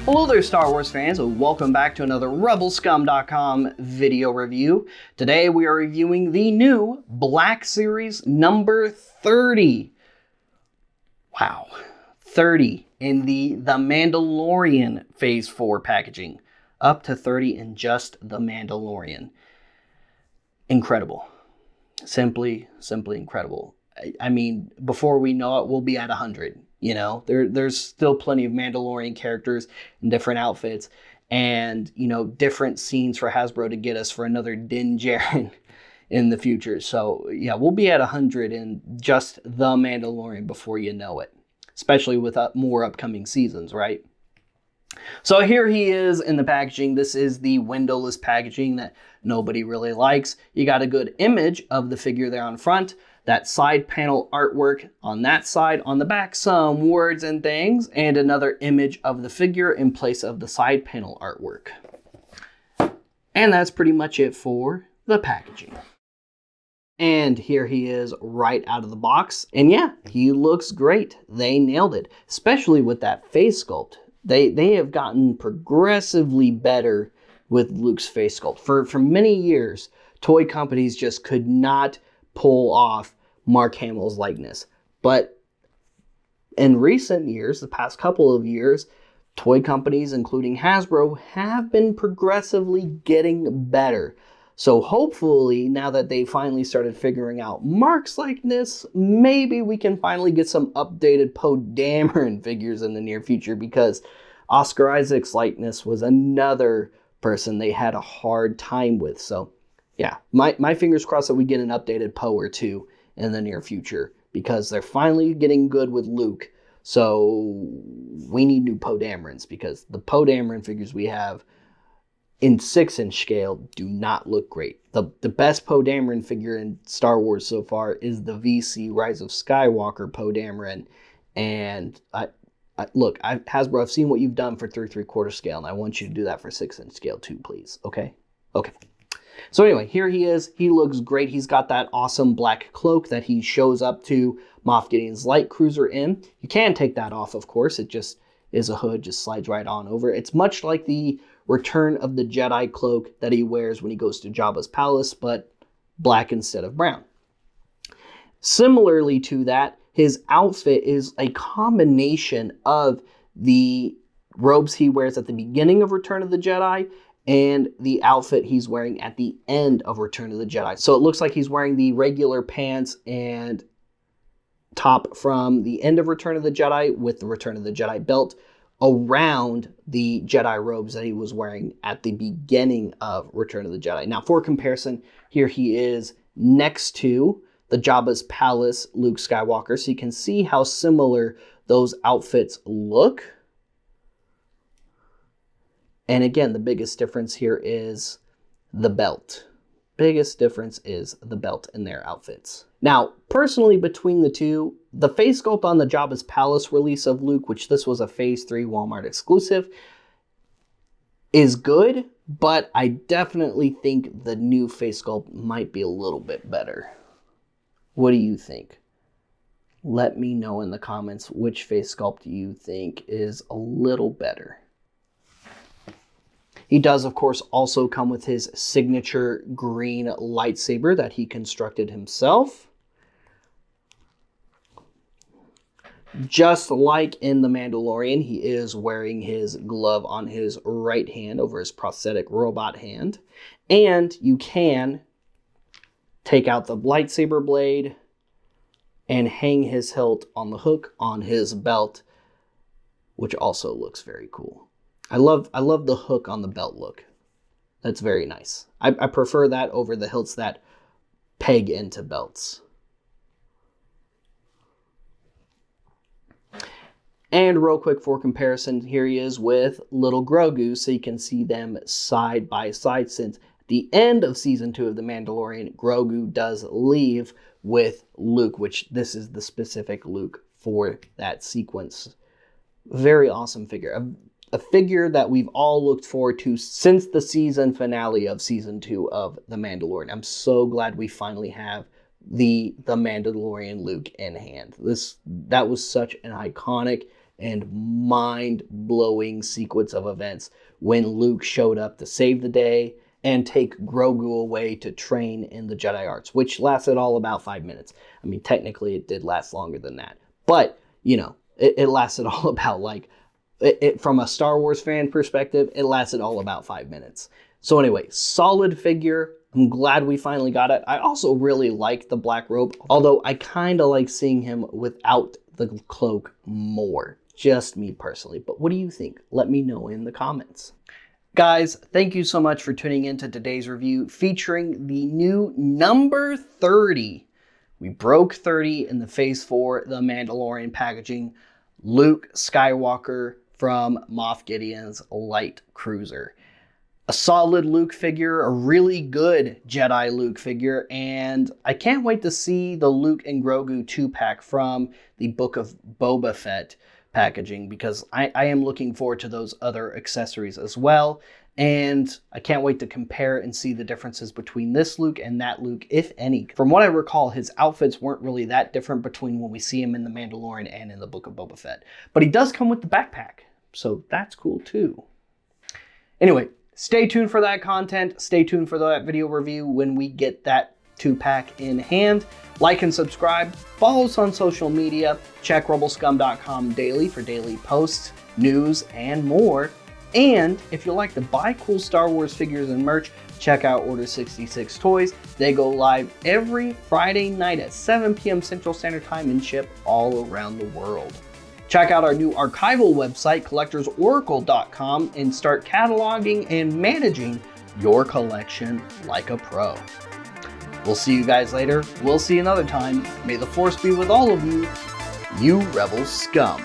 Hello there, Star Wars fans, and welcome back to another Rebelscum.com video review. Today we are reviewing the new Black Series number 30. Wow, 30 in the Mandalorian Phase 4 packaging. Up to 30 in just the Mandalorian. Incredible. Simply incredible. I mean, before we know it, we'll be at 100. You know, there's still plenty of Mandalorian characters in different outfits and, you know, different scenes for Hasbro to get us for another Din Djarin in the future. So, yeah, we'll be at 100 in just the Mandalorian before you know it, especially with more upcoming seasons, right? So here he is in the packaging. This is the windowless packaging that nobody really likes. You got a good image of the figure there on front. That side panel artwork on that side, on the back some words and things, and another image of the figure in place of the side panel artwork. And that's pretty much it for the packaging. And here he is right out of the box. And yeah, he looks great. They nailed it, especially with that face sculpt. They have gotten progressively better with Luke's face sculpt. For many years, toy companies just could not pull off Mark Hamill's likeness. But in recent years, the past couple of years, toy companies, including Hasbro, have been progressively getting better. So hopefully, now that they finally started figuring out Mark's likeness, maybe we can finally get some updated Poe Dameron figures in the near future, because Oscar Isaac's likeness was another person they had a hard time with. So yeah, my fingers crossed that we get an updated Poe or two in the near future, because they're finally getting good with Luke. So we need new Poe Damerons, because the Poe Dameron figures we have in 6-inch scale do not look great. The best Poe Dameron figure in Star Wars so far is the VC Rise of Skywalker Poe Dameron. And look, Hasbro, I've seen what you've done for 3 3/4 scale, and I want you to do that for 6-inch scale too, please. Okay? Okay. So anyway, here he is. He looks great. He's got that awesome black cloak that he shows up to Moff Gideon's light cruiser in. You can take that off, of course. It just is a hood, just slides right on over. It's much like the Return of the Jedi cloak that he wears when he goes to Jabba's palace, but black instead of brown. Similarly to that, his outfit is a combination of the robes he wears at the beginning of Return of the Jedi and the outfit he's wearing at the end of Return of the Jedi. So it looks like he's wearing the regular pants and top from the end of Return of the Jedi with the Return of the Jedi belt around the Jedi robes that he was wearing at the beginning of Return of the Jedi. Now, for comparison, here he is next to the Jabba's palace Luke Skywalker, so you can see how similar those outfits look. And again, the biggest difference here is the belt. Biggest difference is the belt in their outfits. Now, personally, between the two, the face sculpt on the Jabba's Palace release of Luke, which this was a Phase 3 Walmart exclusive, is good, but I definitely think the new face sculpt might be a little bit better. What do you think? Let me know in the comments which face sculpt you think is a little better. He does, of course, also come with his signature green lightsaber that he constructed himself. Just like in The Mandalorian, he is wearing his glove on his right hand over his prosthetic robot hand. And you can take out the lightsaber blade and hang his hilt on the hook on his belt, which also looks very cool. I love the hook on the belt look. That's very nice. I prefer that over the hilts that peg into belts. And real quick for comparison, here he is with little Grogu, so you can see them side by side, since at the end of Season 2 of The Mandalorian, Grogu does leave with Luke, which this is the specific Luke for that sequence. Very awesome figure. A figure that we've all looked forward to since the season finale of Season 2 of The Mandalorian. I'm so glad we finally have the Mandalorian Luke in hand. That was such an iconic and mind-blowing sequence of events when Luke showed up to save the day and take Grogu away to train in the Jedi arts, which lasted all about 5 minutes. I mean, technically it did last longer than that, but you know, it lasted all about from a Star Wars fan perspective, it lasted all about 5 minutes. So anyway, solid figure. I'm glad we finally got it. I also really like the black robe, although I kind of like seeing him without the cloak more. Just me personally. But what do you think? Let me know in the comments. Guys, thank you so much for tuning in to today's review featuring the new number 30. We broke 30 in the Phase 4, the Mandalorian packaging. Luke Skywalker from Moff Gideon's light cruiser. A solid Luke figure, a really good Jedi Luke figure, and I can't wait to see the Luke and Grogu 2-pack from the Book of Boba Fett packaging, because I am looking forward to those other accessories as well, and I can't wait to compare and see the differences between this Luke and that Luke, if any. From what I recall, his outfits weren't really that different between when we see him in The Mandalorian and in the Book of Boba Fett, but he does come with the backpack, so that's cool too. Anyway, stay tuned for that content. Stay tuned for that video review when we get that 2-pack in hand. Like and subscribe. Follow us on social media. Check Rebelscum.com daily for daily posts, news, and more. And if you like to buy cool Star Wars figures and merch, check out Order 66 Toys. They go live every Friday night at 7 p.m. Central Standard Time and ship all around the world. Check out our new archival website, collectorsoracle.com, and start cataloging and managing your collection like a pro. We'll see you guys later. We'll see you another time. May the Force be with all of you, you Rebel scum.